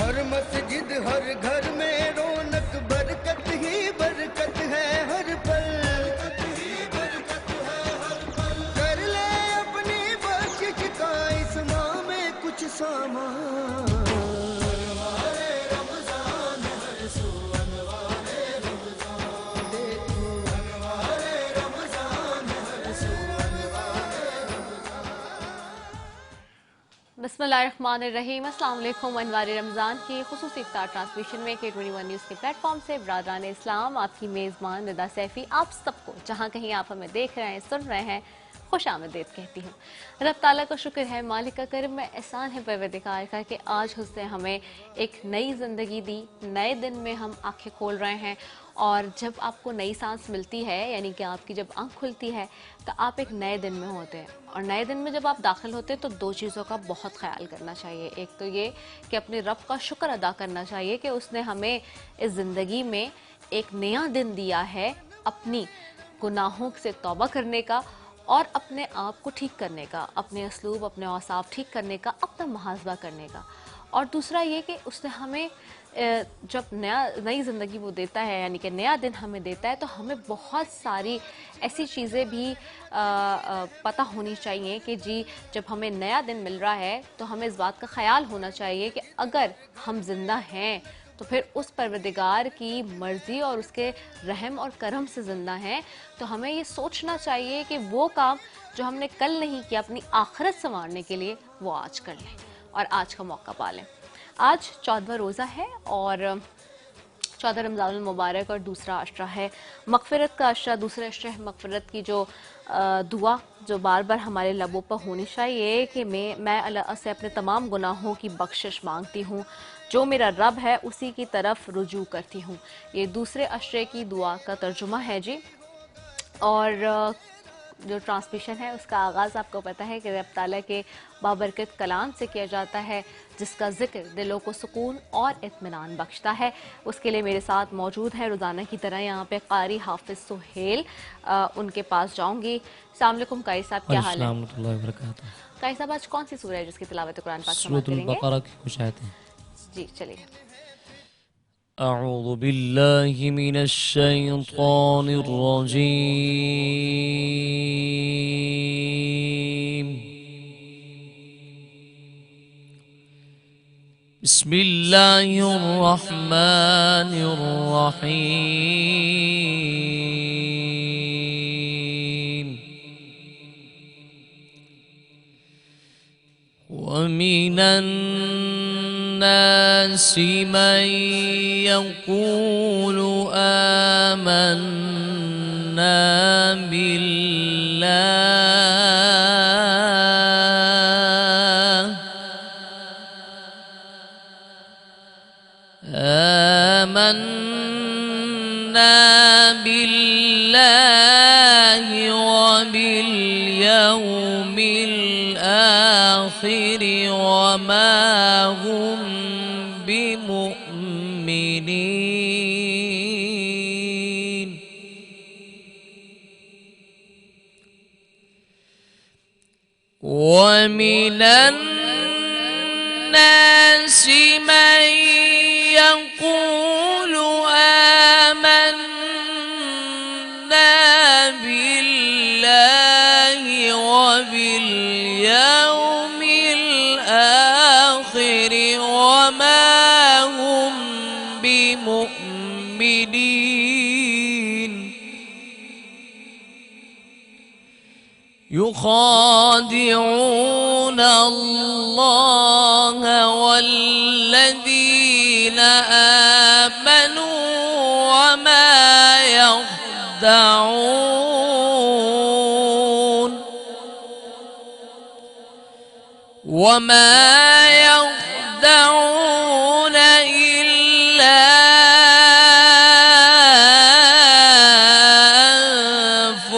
हर मस्जिद हर घर में रौनक बरकत ही बरकत है हर पल। कर ले अपनी बख्शिश का इस माह में कुछ सामान। बिस्मिल्लाहिर्रहमानिर्रहीम। अस्सलाम वालेकुम। अनवार रमज़ान की खुसूसी इफ्तार ट्रांसमिशन में K21 न्यूज़ के प्लेटफॉर्म से बरादरान इस्लाम आपकी मेज़बान निदा सैफ़ी आप सबको जहाँ कहीं आप हमें देख रहे हैं सुन रहे हैं खुश आमदीद कहती हूँ। रब ताला का शुक्र है, मालिक का करम में एहसान है परवरदिगार का कि आज उसने हमें एक नई ज़िंदगी दी। नए दिन में हम आंखें खोल रहे हैं और जब आपको नई सांस मिलती है यानी कि आपकी जब आंख खुलती है तो आप एक नए दिन में होते हैं। और नए दिन में जब आप दाखिल होते हैं तो दो चीज़ों का बहुत ख्याल करना चाहिए। एक तो ये कि अपने रब का शुक्र अदा करना चाहिए कि उसने हमें इस ज़िंदगी में एक नया दिन दिया है अपनी गुनाहों से तौबा करने का और अपने आप को ठीक करने का, अपने असलूब अपने औसाफ ठीक करने का, अपना मुहासबा करने का। और दूसरा ये कि उसने हमें जब नई ज़िंदगी वो देता है यानी कि नया दिन हमें देता है तो हमें बहुत सारी ऐसी चीज़ें भी पता होनी चाहिए कि जी जब हमें नया दिन मिल रहा है तो हमें इस बात का ख्याल होना चाहिए कि अगर हम जिंदा हैं तो फिर उस परवरदिगार की मर्ज़ी और उसके रहम और करम से ज़िंदा हैं। तो हमें ये सोचना चाहिए कि वो काम जो हमने कल नहीं किया अपनी आखिरत संवारने के लिए वो आज कर लें और आज का मौका पा लें। आज 14वां रोज़ा है और 14 रमज़ानुल मुबारक और दूसरा अशरा है मग़फ़िरत का अशरा। दूसरे अशरे मग़फ़िरत की जो दुआ जो बार बार हमारे लबों पर होनी चाहिए कि मैं अल्लाह से अपने तमाम गुनाहों की बख्शिश मांगती हूँ, जो मेरा रब है उसी की तरफ रुजू करती हूँ। ये दूसरे अशरे की दुआ का तर्जुमा है जी। और जो ट्रांसमिशन है उसका आगाज़ आपको पता है कि रब ताला के बाबरकत कलाम से किया जाता है जिसका जिक्र दिलों को सुकून और इत्मीनान बख्शता है। उसके लिए मेरे साथ मौजूद है रोज़ाना की तरह यहाँ पे कारी हाफिज़ सुहेल। उनके पास जाऊँगी। अस्सलाम वालेकुम कारी साहब, क्या हाल है? कारी साहब आज कौन सी सूरह है जिसकी तिलावत कुरान पाक समाअत करेंगे? बकरा की कुछ आयतें। जी चलिए। अऊज़ु बिल्लाहि मिनश शैतानिर रजीम। बिस्मिल्लाहिर रहमानिर रहीम। वमिनन नासि मन यक़ूलु आमन्ना बिल्लाहि व बिल आखिर वमा हुम बिमुमिनीन। वमिनन नासि मन यक़ूलु आमन्ना बिल्लाहि व बिल आखिर वमा हुम बिमुमिनीन। युखादिऊन अल्लाह वल्लज़ीना आमनू वमा यख़दऊन इल्ला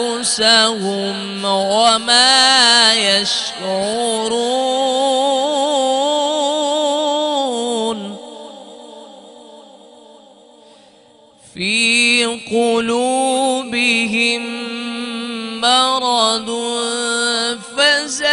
अनफुसहुम वमा यशऊरून। फी क़ुलूबिहिम मरदुन फज़ादहुमुल्लाह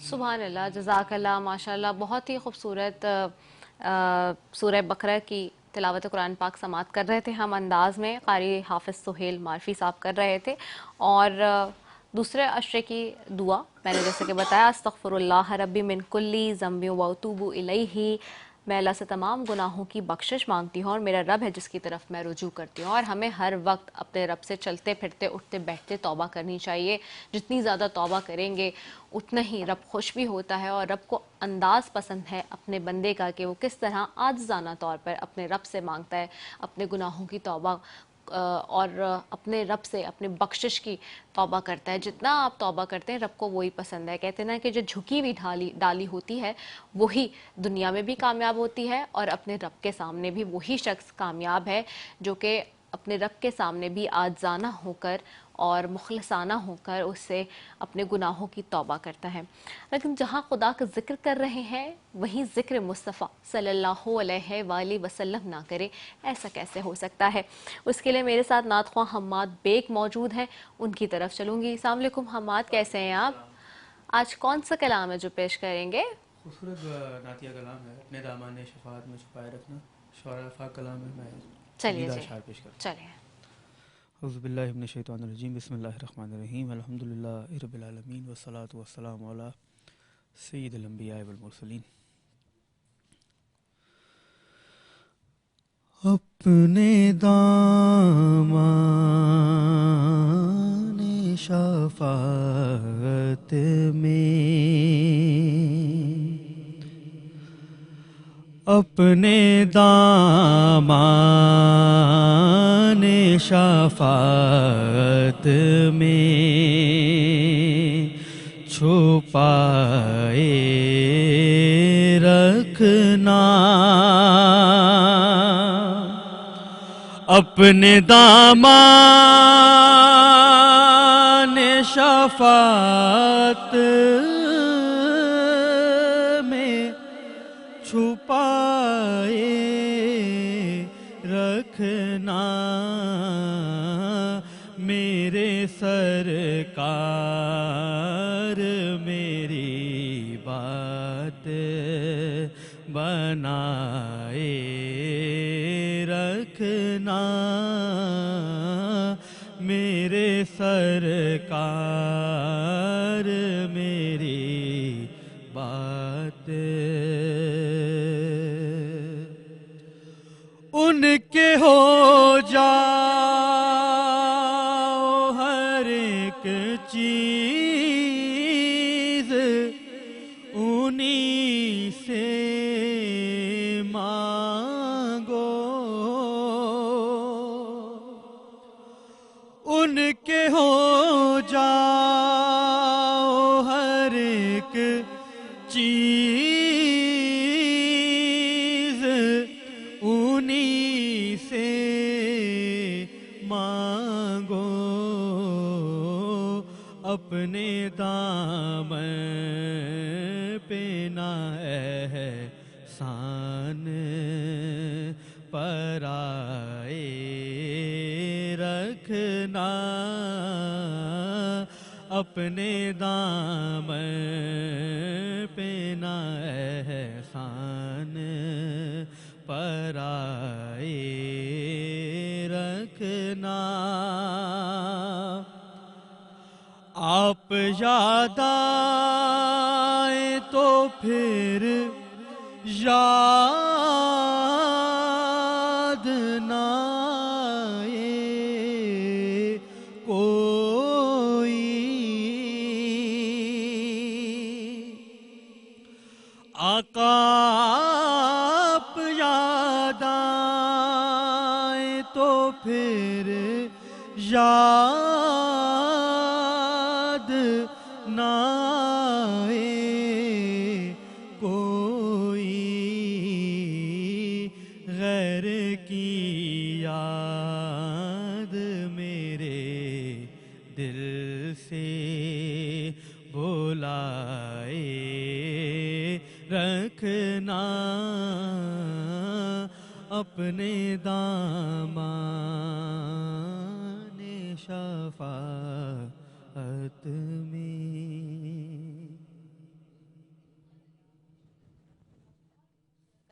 सुभान अल्लाह, जज़ाकल्लाह, माशाल्लाह। बहुत ही खूबसूरत सूरह बकरा की तिलावत कुरान पाक समात कर रहे थे हम अंदाज में। कारी हाफिज़ सुहेल मारफी साहब कर रहे थे। और दूसरे अशरे की दुआ मैंने जैसे कि बताया, अस्तग़फिरुल्लाह रब्बी मिन कुल्ली ज़ंबि व अतूबु इलैहि, मैं अल्लाह से तमाम गुनाहों की बख्शिश मांगती हूँ और मेरा रब है जिसकी तरफ मैं रुजू करती हूँ। और हमें हर वक्त अपने रब से चलते फिरते उठते बैठते तौबा करनी चाहिए। जितनी ज़्यादा तौबा करेंगे उतना ही रब खुश भी होता है। और रब को अंदाज़ पसंद है अपने बंदे का कि वो किस तरह आजिज़ाना तौर पर अपने रब से मांगता है अपने गुनाहों की तौबा और अपने रब से अपने बख्शिश की तौबा करता है। जितना आप तौबा करते हैं रब को वही पसंद है। कहते हैं ना कि जो झुकी हुई डाली होती है वही दुनिया में भी कामयाब होती है और अपने रब के सामने भी वही शख्स कामयाब है जो कि अपने रब के सामने भी आजाना होकर और मुखलसाना होकर उससे अपने गुनाहों की तौबा करता है। लेकिन जहाँ खुदा का जिक्र कर रहे हैं वहीं जिक्र मुस्तफ़ा सल्लल्लाहु अलैहि वसल्लम ना करे, ऐसा कैसे हो सकता है? उसके लिए मेरे साथ नात ख्वां हम्माद बेग मौजूद हैं, उनकी तरफ चलूँगी। अस्सलाम वालेकुम हम्माद, कैसे हैं आप? आज कौन सा कलाम है जो पेश करेंगे? खूबसूरत नातिया कलाम है, अपने दामन शफाअत में छुपाए रखना। शौरा कलाम है, मैं चलिए सीधा जी, अशार पेश करता हूँ। चलिए। औज़ुबिल्लाहि मिनश्शैतानिर्रजीम, बिस्मिल्लाहिर्रहमानिर्रहीम, अल्हम्दुलिल्लाहि रब्बिल आलमीन, वस्सलातु वस्सलामु अला सय्यिदिल अंबिया वल मुरसलीन। अपने दामन शफाअत में, अपने दामन शफाअत में छुपाए रखना, अपने दामन शफाअत में छुपाए रखना। मेरे सरकार मेरी बात बनाए रखना, मेरे सरकार मेरी बात उनके हो जाओ हर एक चीज उन्हीं से मांगो, उनके हो जाओ हर एक चीज उन्हीं से मांगो, अपने दामन पे ना एहसान पराए रखना, अपने दामन पे ना एहसान पराए रखना। आप याद आए तो फिर याद ना आए कोई, आका आप याद आए तो फिर याद ना आए कोई गैर की याद मेरे दिल से बुलाए रखना अपने दामाने शफाअत में।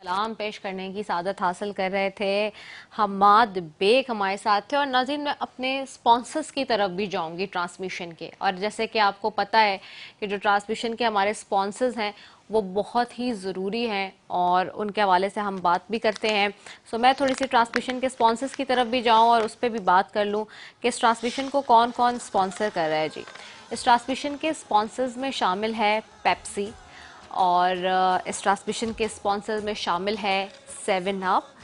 कलाम पेश करने की सादत हासिल कर रहे थे हम्माद बेग हमारे साथ थे। और नाज़रीन, मैं अपने स्पॉन्सर्स की तरफ भी जाऊंगी ट्रांसमिशन के। और जैसे कि आपको पता है कि जो ट्रांसमिशन के हमारे स्पॉन्सर्स हैं वो बहुत ही ज़रूरी हैं और उनके हवाले से हम बात भी करते हैं। सो मैं थोड़ी सी ट्रांसमिशन के स्पॉन्सर्स की तरफ भी जाऊँ और उस पर भी बात कर लूँ कि इस ट्रांसमिशन को कौन कौन स्पॉन्सर कर रहा है। जी, इस ट्रांसमिशन के स्पॉन्सर्स में शामिल है पेप्सी, और इस ट्रांसमिशन के स्पॉन्सर में शामिल है 7 अप।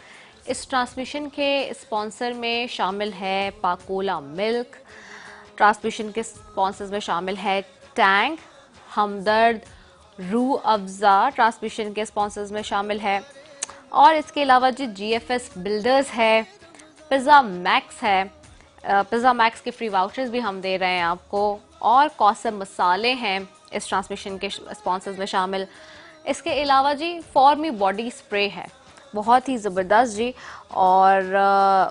इस ट्रांसमिशन के स्पॉन्सर में शामिल है पाकोला मिल्क। ट्रांसमिशन के स्पॉन्सर्स में शामिल है टैंग, हमदर्द, रूह अफ़ज़ा। ट्रांसमिशन के स्पॉन्सर्स में शामिल है, और इसके अलावा जी GFS बिल्डर्स है, पिज़्ज़ा मैक्स है। पिज़्ज़ा मैक्स के फ्री वाउचर्स भी हम दे रहे हैं आपको, और कौसम मसाले हैं इस ट्रांसमिशन के स्पॉन्सर्स में शामिल। इसके अलावा जी फॉर्मी बॉडी स्प्रे है, बहुत ही ज़बरदस्त जी, और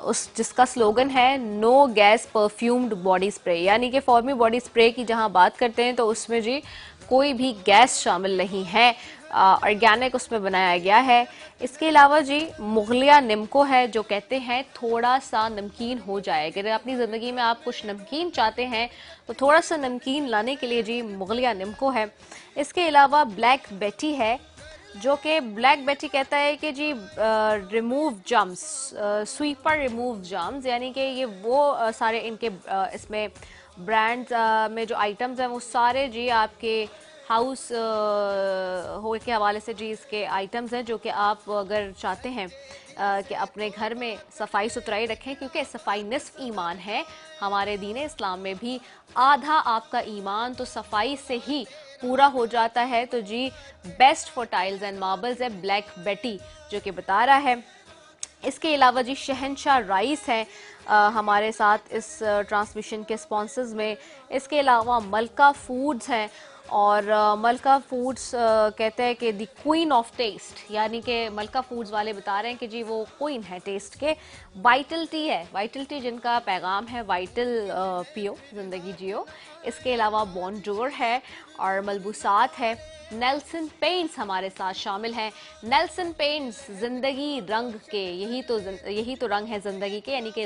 उस जिसका स्लोगन है no gas perfumed body spray. यानी कि फॉर्मी बॉडी स्प्रे की जहां बात करते हैं तो उसमें जी कोई भी गैस शामिल नहीं है, ऑर्गेनिक उसमें बनाया गया है। इसके अलावा जी मुगलिया निम्को है, जो कहते हैं थोड़ा सा नमकीन हो जाए। अगर अपनी ज़िंदगी में आप कुछ नमकीन चाहते हैं तो थोड़ा सा नमकीन लाने के लिए जी मुगलिया निम्को है। इसके अलावा ब्लैक बेटी है, जो कि ब्लैक बेटी कहता है कि जी remove germs, sweeper remove germs, यानी कि ये वो सारे इनके इसमें ब्रांड्स में जो आइटम्स हैं वो सारे जी आपके हाउस हो के हवाले से जी इसके आइटम्स हैं, जो कि आप अगर चाहते हैं कि अपने घर में सफाई सुथराई रखें, क्योंकि सफाई निस्फ ईमान है। हमारे दीन इस्लाम में भी आधा आपका ईमान तो सफाई से ही पूरा हो जाता है। तो जी best for tiles and marbles है ब्लैक बेटी, जो कि बता रहा है। इसके अलावा जी शहनशाह राइस है हमारे साथ इस ट्रांसमिशन के स्पॉन्सर्स में। इसके अलावा मलका फूड्स हैं, और मलका फूड्स कहते हैं कि द क्वीन ऑफ टेस्ट, यानी कि मलका फूड्स वाले बता रहे हैं कि जी वो क्वीन है टेस्ट के। वाइटल टी है, वाइटल टी जिनका पैगाम है वाइटल पियो, ज़िंदगी जियो। इसके अलावा बॉन्जोर है और मलबूसात है। नेल्सन पेंट्स हमारे साथ शामिल हैं। नेल्सन पेंट्स जिंदगी रंग के, यही तो रंग है जिंदगी के, यानी कि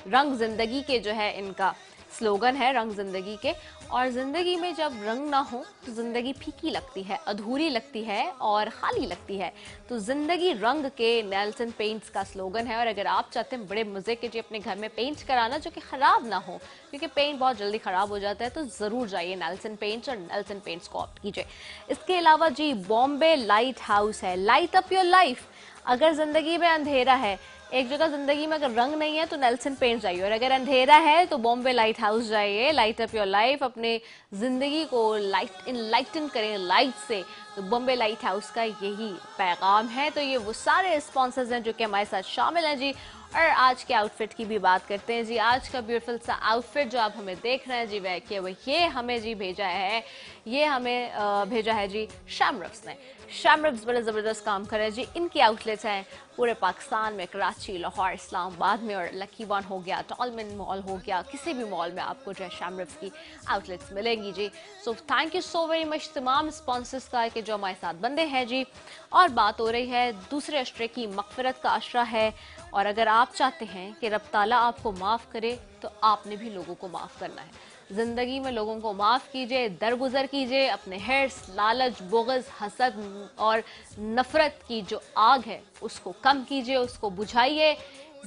रंग जिंदगी के जो है इनका स्लोगन है, रंग जिंदगी के। और जिंदगी में जब रंग ना हो तो जिंदगी फीकी लगती है, अधूरी लगती है और खाली लगती है। तो जिंदगी रंग के नेल्सन पेंट्स का स्लोगन है। और अगर आप चाहते हैं बड़े मजे के जी अपने घर में पेंट कराना जो कि खराब ना हो, क्योंकि पेंट बहुत जल्दी खराब हो जाता है, तो जरूर जाइए नेल्सन पेंट्स और नेल्सन पेंट्स को ऑप्ट कीजिए। इसके अलावा जी बॉम्बे लाइट हाउस है, लाइट अप योर लाइफ। अगर जिंदगी में अंधेरा है, एक जगह जिंदगी में अगर रंग नहीं है तो नेल्सन पेंट जाइए, और अगर अंधेरा है तो बॉम्बे लाइट हाउस जाइए। लाइट अप योर लाइफ, अपने जिंदगी को लाइटन करें लाइट से, तो बॉम्बे लाइट हाउस का यही पैगाम है। तो ये वो सारे स्पॉन्सर्स हैं जो कि हमारे साथ शामिल हैं जी। और आज के आउटफिट की भी बात करते हैं जी। आज का ब्यूटीफुल सा आउटफिट जो आप हमें देख रहे हैं जी, वह कि ये हमें जी भेजा है, ये हमें भेजा है जी शैमरफ्स ने। शैमरफ्स बड़े ज़बरदस्त काम कर रहे हैं जी। इनकी आउटलेट्स हैं पूरे पाकिस्तान में, कराची, लाहौर, इस्लामाबाद में, और लकी वन हो गया, टॉलमैन मॉल हो गया, किसी भी मॉल में आपको जो है शैमरफ्स की आउटलेट्स मिलेंगी जी। So thank you so very much तमाम स्पॉन्सर्स का कि जो हमारे साथ बंदे हैं जी। और बात हो रही है दूसरे अशरे की मग़फ़िरत का अशरा है, और अगर आप चाहते हैं कि रब ताला आपको माफ़ करे तो आपने भी लोगों को माफ़ करना है। ज़िंदगी में लोगों को माफ़ कीजिए, दरगुजर कीजिए, अपने हिर्स, लालच, बुग़्ज़, हसद और नफ़रत की जो आग है उसको कम कीजिए, उसको बुझाइए,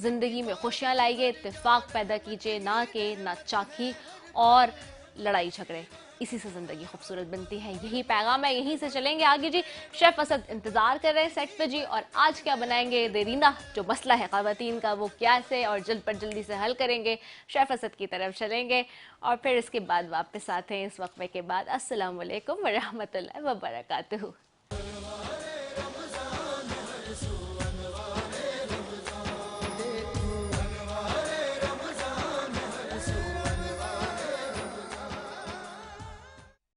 ज़िंदगी में खुशियाँ लाइए, इत्तेफाक पैदा कीजिए, ना के ना चाकी और लड़ाई झगड़े। इसी से ज़िंदगी खूबसूरत बनती है। यही पैगाम है, यहीं से चलेंगे आगे जी। शेफ़ असद इंतज़ार कर रहे हैं सेट पे जी, और आज क्या बनाएंगे देरीना, जो मसला है ख़वातीन का वो कैसे और जल्दी से हल करेंगे। शेफ़ असद की तरफ चलेंगे और फिर इसके बाद वापस आते हैं इस वक्फे के बाद। अस्सलाम वालेकुम व रहमतुल्लाहि व बरकातुहू।